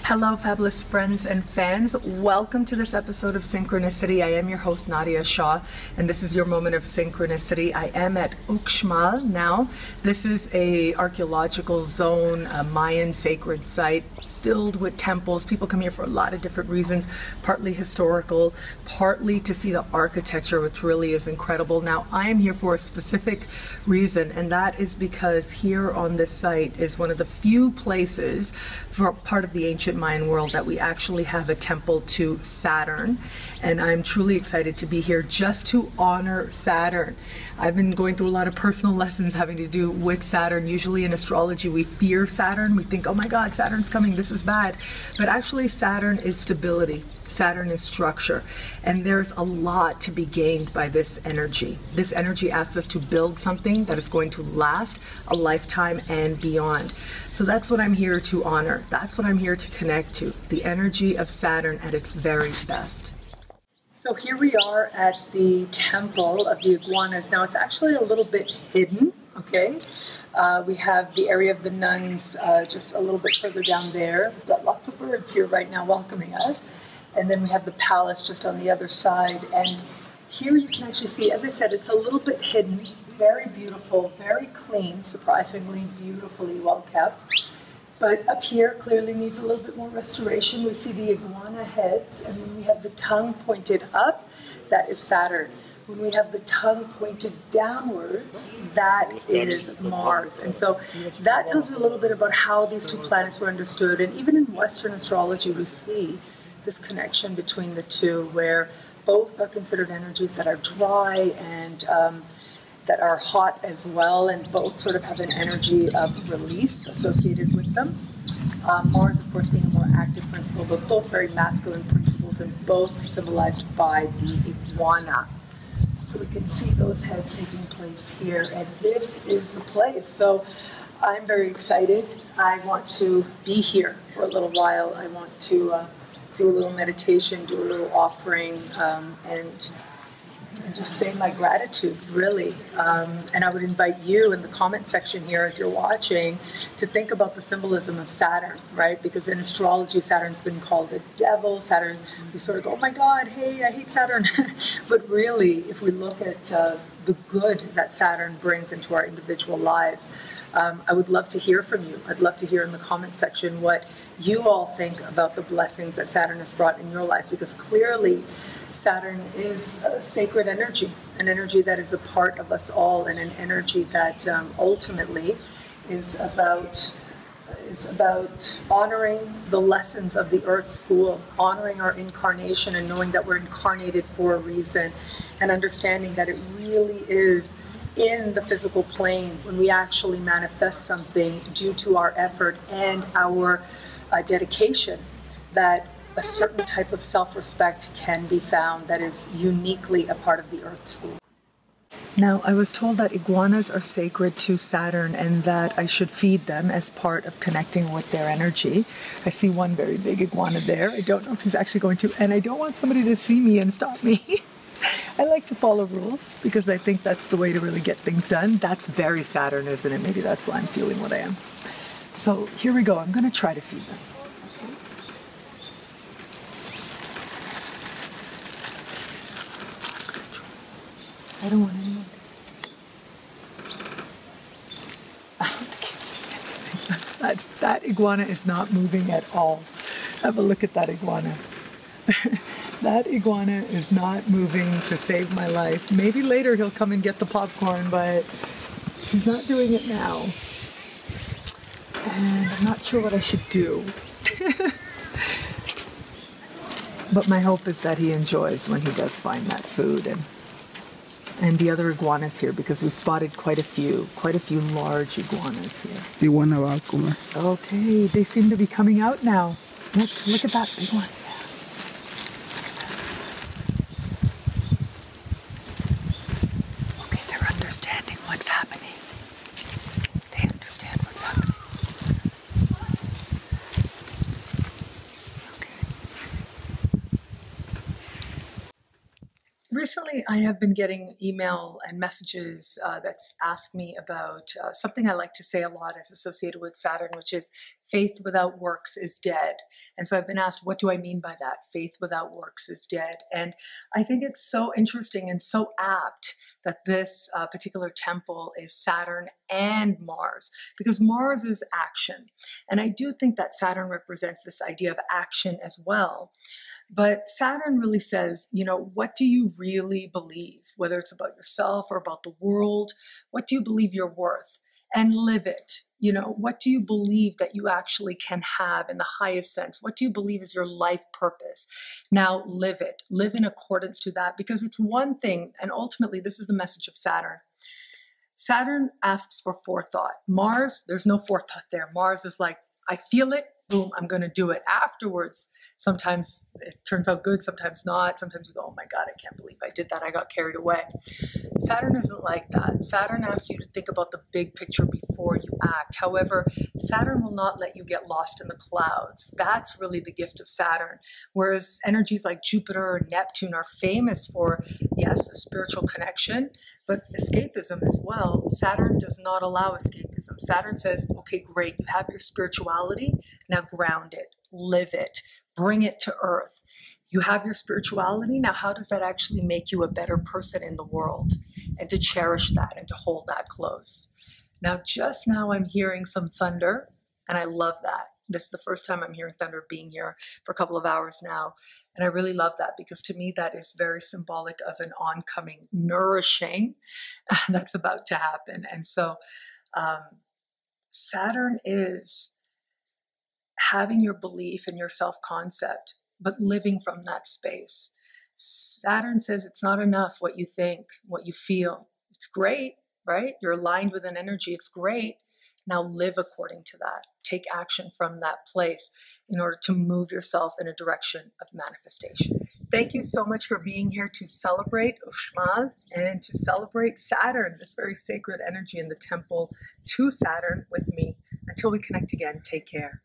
Hello, fabulous friends and fans. Welcome to this episode of Synchronicity. I am your host, Nadiya Shah, and this is your moment of synchronicity. I am at Uxmal now. This is a archaeological zone, a Mayan sacred site filled with temples. People come here for a lot of different reasons, partly historical, partly to see the architecture, which really is incredible. Now, I am here for a specific reason, and that is because here on this site is one of the few places for part of the ancient Mayan world that we actually have a temple to Saturn, and I'm truly excited to be here just to honor Saturn. I've been going through a lot of personal lessons having to do with Saturn. Usually in astrology we fear Saturn. We think, oh my God, Saturn's coming, this is bad. But actually Saturn is stability. Saturn is structure, and there's a lot to be gained by this energy. This energy asks us to build something that is going to last a lifetime and beyond. So that's what I'm here to honor. That's what I'm here to connect to, the energy of Saturn at its very best. So here we are at the temple of the iguanas. Now it's actually a little bit hidden, okay? We have the area of the nuns just a little bit further down there. We've got lots of birds here right now welcoming us. And then we have the palace just on the other side. And here you can actually see, as I said, it's a little bit hidden, very beautiful, very clean, surprisingly beautifully well kept. But up here clearly needs a little bit more restoration. We see the iguana heads, and when we have the tongue pointed up, that is Saturn. When we have the tongue pointed downwards, that is Mars. And so that tells you a little bit about how these two planets were understood. And even in Western astrology, we see this connection between the two, where both are considered energies that are dry and that are hot as well, and both sort of have an energy of release associated with them. Mars, of course, being a more active principle, but both very masculine principles, and both symbolized by the iguana. So we can see those heads taking place here, and this is the place. So I'm very excited. I want to be here for a little while. I want to do a little meditation, do a little offering, and just say my gratitudes, really. And I would invite you in the comment section here as you're watching to think about the symbolism of Saturn, right? Because in astrology, Saturn's been called a devil. Saturn, we sort of go, oh my God, hey, I hate Saturn. But really, if we look at the good that Saturn brings into our individual lives, I would love to hear from you. I'd love to hear in the comment section what you all think about the blessings that Saturn has brought in your lives, because clearly Saturn is a sacred energy, an energy that is a part of us all, and an energy that ultimately is about honoring the lessons of the Earth School, honoring our incarnation and knowing that we're incarnated for a reason, and understanding that it really is in the physical plane when we actually manifest something due to our effort and our dedication, that a certain type of self-respect can be found that is uniquely a part of the Earth School. Now, I was told that iguanas are sacred to Saturn and that I should feed them as part of connecting with their energy. I see one very big iguana there. I don't know if he's actually going to, and I don't want somebody to see me and stop me. I like to follow rules because I think that's the way to really get things done. That's very Saturn, isn't it? Maybe that's why I'm feeling what I am. So here we go. I'm going to try to feed them. I don't want anyone to see. That iguana is not moving at all. Have a look at that iguana. That iguana is not moving to save my life. Maybe later he'll come and get the popcorn, but he's not doing it now. And I'm not sure what I should do. But my hope is that he enjoys when he does find that food, and the other iguanas here, because we spotted quite a few large iguanas here. Iguana va a comer. Okay, they seem to be coming out now. Look at that big one. Okay, they're understanding what's happening. They understand what's happening. Okay. Recently, I have been getting email and messages that's asked me about something I like to say a lot is associated with Saturn, which is faith without works is dead. And so I've been asked, what do I mean by that? Faith without works is dead. And I think it's so interesting and so apt that this particular temple is Saturn and Mars, because Mars is action. And I do think that Saturn represents this idea of action as well. But Saturn really says, what do you really believe? Whether it's about yourself or about the world, what do you believe you're worth? And live it. What do you believe that you actually can have in the highest sense? What do you believe is your life purpose? Now live it. Live in accordance to that, because it's one thing, and ultimately this is the message of Saturn. Saturn asks for forethought. Mars, there's no forethought there. Mars is like, I feel it, boom, I'm going to do it. Afterwards, sometimes it turns out good, sometimes not. Sometimes you go, oh my God, I can't believe I did that. I got carried away. Saturn isn't like that. Saturn asks you to think about the big picture before you act. However, Saturn will not let you get lost in the clouds. That's really the gift of Saturn. Whereas energies like Jupiter or Neptune are famous for, yes, a spiritual connection, but escapism as well. Saturn does not allow escapism. Saturn says, okay, great, you have your spirituality, now ground it, live it, bring it to earth. You have your spirituality, now how does that actually make you a better person in the world? And to cherish that and to hold that close. Now, just now I'm hearing some thunder, and I love that. This is the first time I'm hearing thunder, being here for a couple of hours now. And I really love that, because to me that is very symbolic of an oncoming nourishing that's about to happen. And so Saturn is having your belief and your self-concept, but living from that space. Saturn says it's not enough what you think, what you feel. It's great, right? You're aligned with an energy. It's great. Now live according to that. Take action from that place in order to move yourself in a direction of manifestation. Thank you so much for being here to celebrate Uxmal and to celebrate Saturn, this very sacred energy in the temple to Saturn with me. Until we connect again, take care.